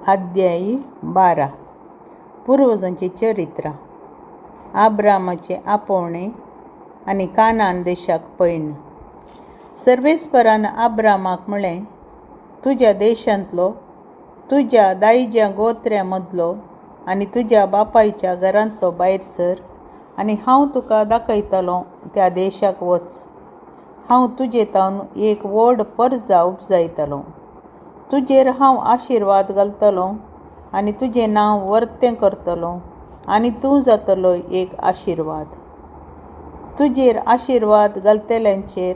अध्यायी 12 पूर्वजांचे चरित्र. आब्रामाचे आपोवणे आनी कानान देशाक पळण. सर्वेस्परान आब्रामाक म्हळें, तुज्या देशांतलो, तुज्या दायज्या गोत्र्या मदलो आनी तुज्या बापायच्या घरांतलो भायर सर, आनी हांव तुका दाखयतलों त्या देशाक वच. हांव तुजे तावन एक व्हड परजा उपजायतलों. तुजेर हांव आशिर्वाद घालतलों आनी तुजें नांव वर्तें करतलों आनी तूं जातलो एक आशिर्वाद. तुजेर आशिर्वाद घालतल्यांचेर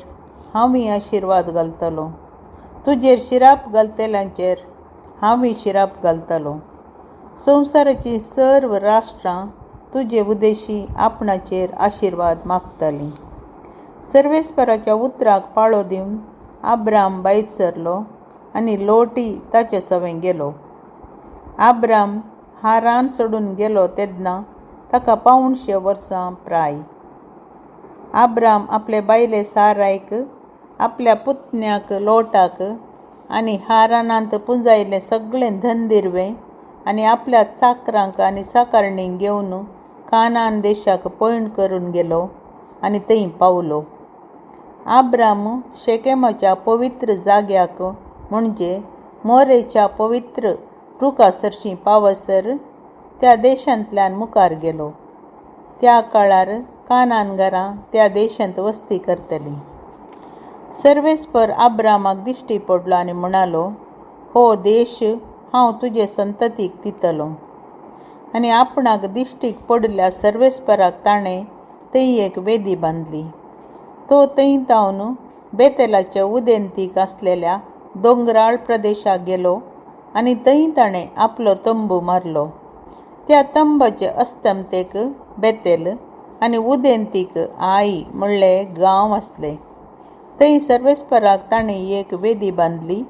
हांवूय आशिर्वाद घालतलों. तुजेर शिराप घालतल्यांचेर हांवूय शिराप घालतलों. संवसाराची सर्व राष्ट्रां तुजे उद्देशी आपणाचेर आशिर्वाद मागतलीं. सर्वेस्पराच्या उतराक पाळो दिवन आब्राम भायर सरलो आनी लोटी ताचे सवें गेलो. आब्राम हारान सोडून गेलो तेन्ना ताका 500 वर्सां प्राय. आब्राम आपले बायले सारायक, आपल्या पुतण्याक लोटाक आनी हारानांत पुंजायलें सगळें धनदिरवें आनी आपल्या चाकरांक आनी साकारणींक घेवन कानान देशाक पळण करून गेलो आनी थंय पावलो. आब्राम शेकेमाच्या पवित्र जाग्याक म्हणजे मोरेच्या पवित्र रुखासरशीं पावसर त्या देशांतल्यान मुखार गेलो. त्या काळार कानानगारां त्या देशांत वस्ती करतलीं. सर्वेस्पर आब्रामाक दिश्टी पडलो आनी म्हणालो, हो देश हांव तुजे संततीक दितलों. आनी आपणाक दिश्टीक पडल्या सर्वेस्पराक ताणें थंय एक वेदी बांदली. तो थंय तावन बेतेलाच्या उदेंतीक आसलेल्या दोंगराळ प्रदेशाक गेलो आनी थंय ताणें आपलो तंबू मारलो. त्या तंबाचे अस्तमतेक बेतेल आनी उदेंतीक आई म्हणलें गांव आसले. थंय सर्वेस्पराक ताणें एक वेदी बांदली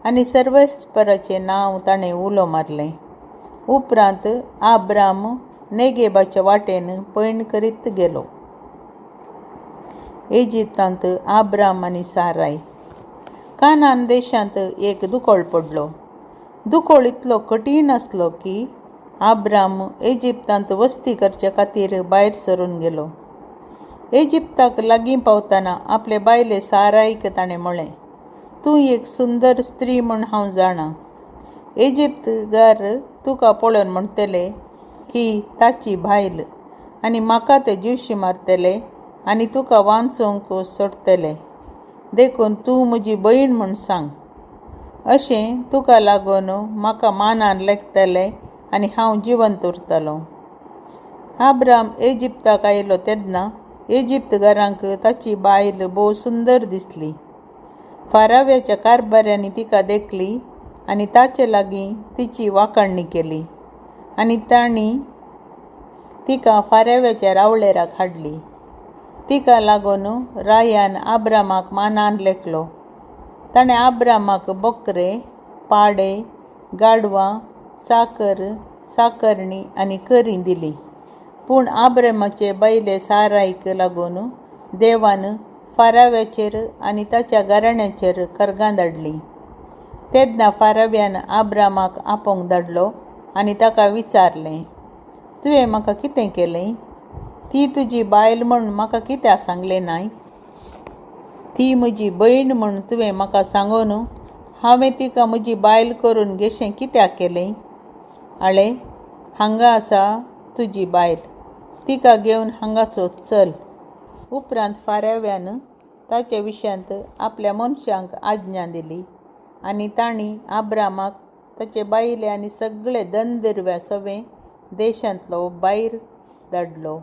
आनी सर्वेस्पराचें नांव ताणें उलो मारलें. उपरांत आब्राम नेगेबाच्या वाटेन पळण करीत गेलो. इजिप्तांत आब्राम आनी साराय. कानान देशांत एक दुकोळ पडलो. दुकोळ इतलो कठीण आसलो की आब्राम इजिप्तांत वस्ती करचे खातीर भायर सरून गेलो. इजिप्ताक लागीं पावतना आपले बायले सारायक ताणें म्हळें, तूं एक सुंदर स्त्री म्हूण हांव जाणां. इजिप्तकार तुका पळोवन म्हणटले, ही ताची बायल, आनी म्हाका ते जीवशी मारतले आनी तुका वांचोवंक सोडटले. देखून तूं म्हजी भयण म्हूण सांग. अशें तुका लागून म्हाका मानान लेखतले आनी हांव जिवंत उरतलों. आब्राम इजिप्ताक आयलो तेन्ना इजिप्तकारांक ताची बायल भोव सुंदर दिसली. फाराव्याच्या कारभाऱ्यांनी तिका देखली आनी ताचे लागीं तिची वाखाणणी केली आनी तांणी तिका फाराव्याच्या रावळेराक हाडली. तिका लागून रायान आब्रामाक मानान लेखलो. ताणें आब्रामाक बोकरे, पाडे, गाडवां, चाकर, साकरणी आनी करी दिली. पूण आब्रामाचे बायले सारायक लागून देवान फाराव्याचेर आनी ताच्या घराण्याचेर कर्गां धाडली. तेन्ना फाराव्यान आब्रामाक आपोवंक धाडलो आनी ताका विचारलें, तुवें म्हाका कितें केलें? ती तुजी बायल म्हूण म्हाका कित्याक सांगलें नाय? ती म्हजी भयण म्हूण तुवें म्हाका सांगून हांवें तिका म्हजी बायल करून घेशें कित्याक केलें? आळे, हांगा आसा तुजी बायल, तिका घेवन हांगासर चल. उपरांत फाराव्यान ताचे विशयांत आपल्या मनशांक आज्ञा दिली आनी तांणी आब्रामाक ताचे बायले आनी सगळे धनदिरव्या सवें देशांतलो भायर धाडलो.